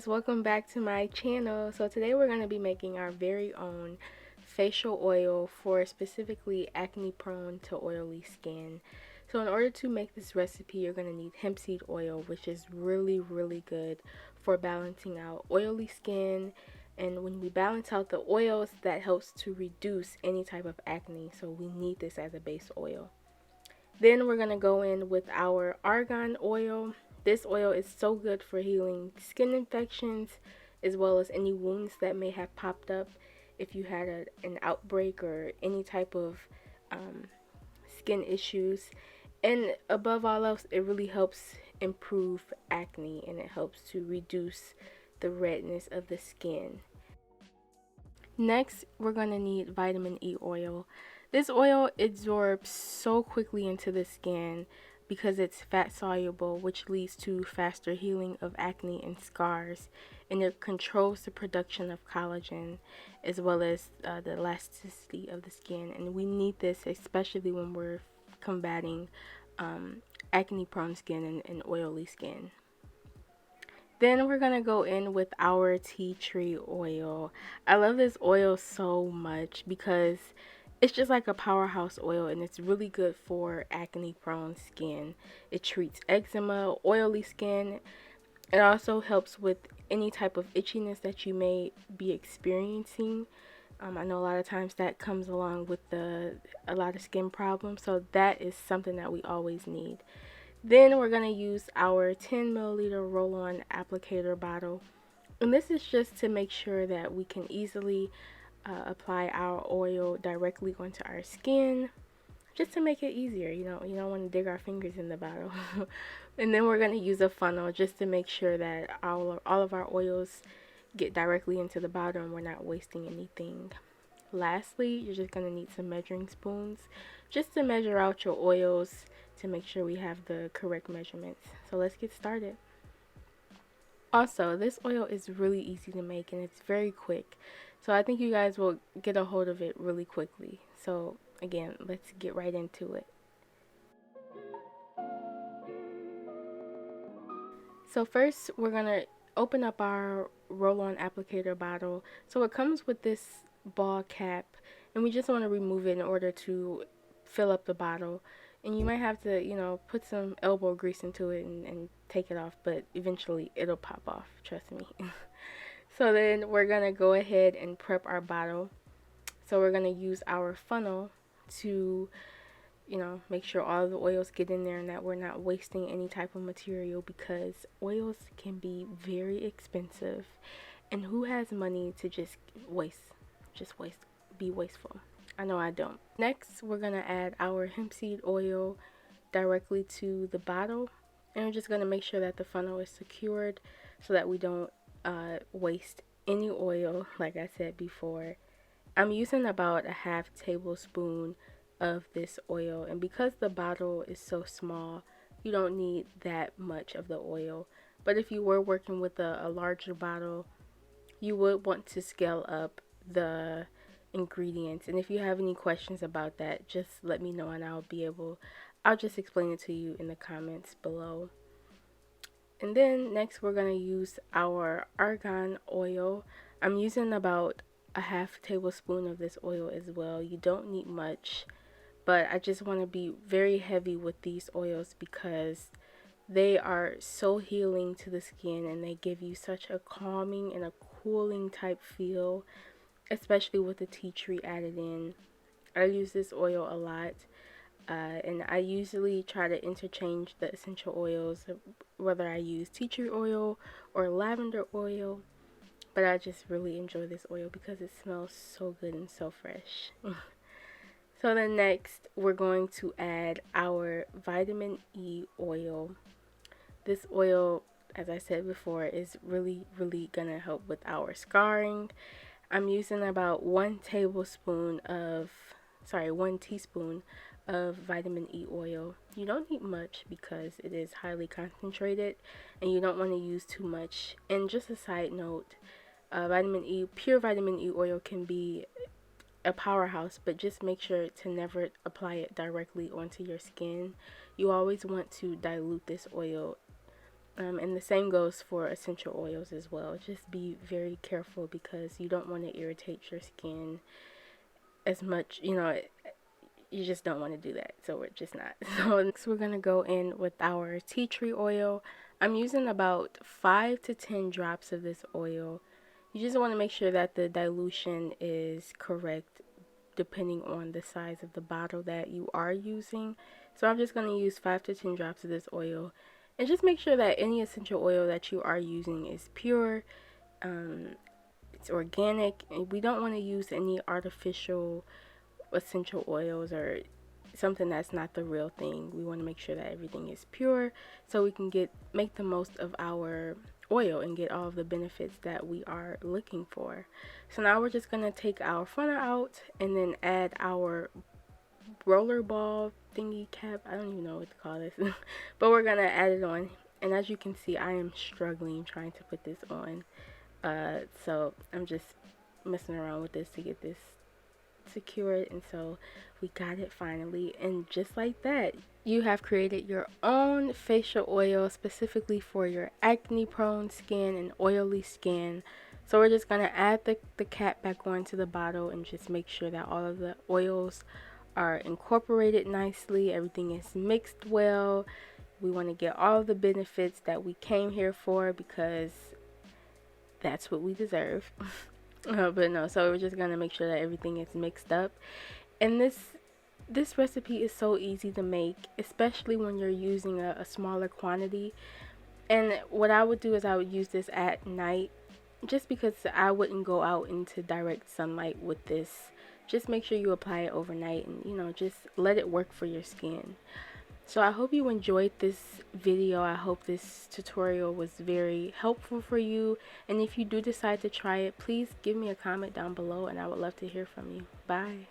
guys, welcome back to my channel. So today we're going to be making our very own facial oil for specifically acne prone to oily skin. So in order to make this recipe, you're going to need hemp seed oil, which is really good for balancing out oily skin. And when we balance out the oils, that helps to reduce any type of acne. So we need this as a base oil. Then we're going to go in with our argan oil. This oil is so good for healing skin infections as well as any wounds that may have popped up if you had an outbreak or any type of skin issues. And above all else, it really helps improve acne and it helps to reduce the redness of the skin. Next, we're going to need vitamin E oil. This oil absorbs so quickly into the skin because it's fat soluble, which leads to faster healing of acne and scars, and it controls the production of collagen as well as the elasticity of the skin. And we need this especially when we're combating acne prone skin and oily skin. Then we're going to go in with our tea tree oil. I love this oil so much because it's just like a powerhouse oil and it's really good for acne prone skin. It treats eczema, oily skin. It also helps with any type of itchiness that you may be experiencing. I know a lot of times that comes along with a lot of skin problems, so that is something that we always need. Then we're going to use our 10 milliliter roll-on applicator bottle. And this is just to make sure that we can easily apply our oil directly onto our skin. Just to make it easier, you don't want to dig our fingers in the bottle. And then we're going to use a funnel just to make sure that all of our oils get directly into the bottle and we're not wasting anything. Lastly, you're just going to need some measuring spoons just to measure out your oils to make sure we have the correct measurements. So let's get started. Also, this oil is really easy to make and it's very quick. So I think you guys will get a hold of it really quickly. So again, let's get right into it. So first, we're going to open up our roll-on applicator bottle. So it comes with this ball cap and we just want to remove it in order to fill up the bottle. And you might have to, put some elbow grease into it and take it off, but eventually it'll pop off, trust me. So then we're going to go ahead and prep our bottle. So we're going to use our funnel to, make sure all the oils get in there and that we're not wasting any type of material because oils can be very expensive. And who has money to just be wasteful? I know I don't. Next, we're going to add our hemp seed oil directly to the bottle. And we're just going to make sure that the funnel is secured so that we don't waste any oil, like I said before. I'm using about a half tablespoon of this oil. And because the bottle is so small, you don't need that much of the oil. But if you were working with a larger bottle, you would want to scale up the ingredients. And if you have any questions about that, just let me know and I'll just explain it to you in the comments below. And then next we're going to use our argan oil. I'm using about a half tablespoon of this oil as well. You don't need much, but I just want to be very heavy with these oils because they are so healing to the skin and they give you such a calming and a cooling type feel, especially with the tea tree added in. I use this oil a lot, and I usually try to interchange the essential oils, whether I use tea tree oil or lavender oil, but I just really enjoy this oil because it smells so good and so fresh. So then next, we're going to add our vitamin E oil. This oil, as I said before, is really gonna help with our scarring. I'm using about 1 teaspoon of vitamin E oil. You don't need much because it is highly concentrated and you don't want to use too much. And just a side note, pure vitamin E oil can be a powerhouse, but just make sure to never apply it directly onto your skin. You always want to dilute this oil And the same goes for essential oils as well. Just be very careful because you don't want to irritate your skin as much, you know, you just don't want to do that. So we're just not. So next we're going to go in with our tea tree oil. I'm using about 5 to 10 drops of this oil. You just want to make sure that the dilution is correct depending on the size of the bottle that you are using. So I'm just going to use 5 to 10 drops of this oil. And just make sure that any essential oil that you are using is pure, it's organic, and we don't want to use any artificial essential oils or something that's not the real thing. We want to make sure that everything is pure so we can make the most of our oil and get all of the benefits that we are looking for. So now we're just going to take our funnel out and then add our roller ball thingy cap. I don't even know what to call this. But we're going to add it on. And as you can see, I am struggling trying to put this on. So I'm just messing around with this to get this secured, and so we got it finally. And just like that, you have created your own facial oil specifically for your acne prone skin and oily skin. So we're just going to add the cap back onto the bottle and just make sure that all of the oils are incorporated nicely, everything is mixed well. We want to get all of the benefits that we came here for because that's what we deserve. But no, so we're just gonna make sure that everything is mixed up. And this recipe is so easy to make, especially when you're using a smaller quantity. And what I would do is I would use this at night, just because I wouldn't go out into direct sunlight with this. Just make sure you apply it overnight and, you know, just let it work for your skin. So I hope you enjoyed this video. I hope this tutorial was very helpful for you. And if you do decide to try it, please give me a comment down below and I would love to hear from you. Bye.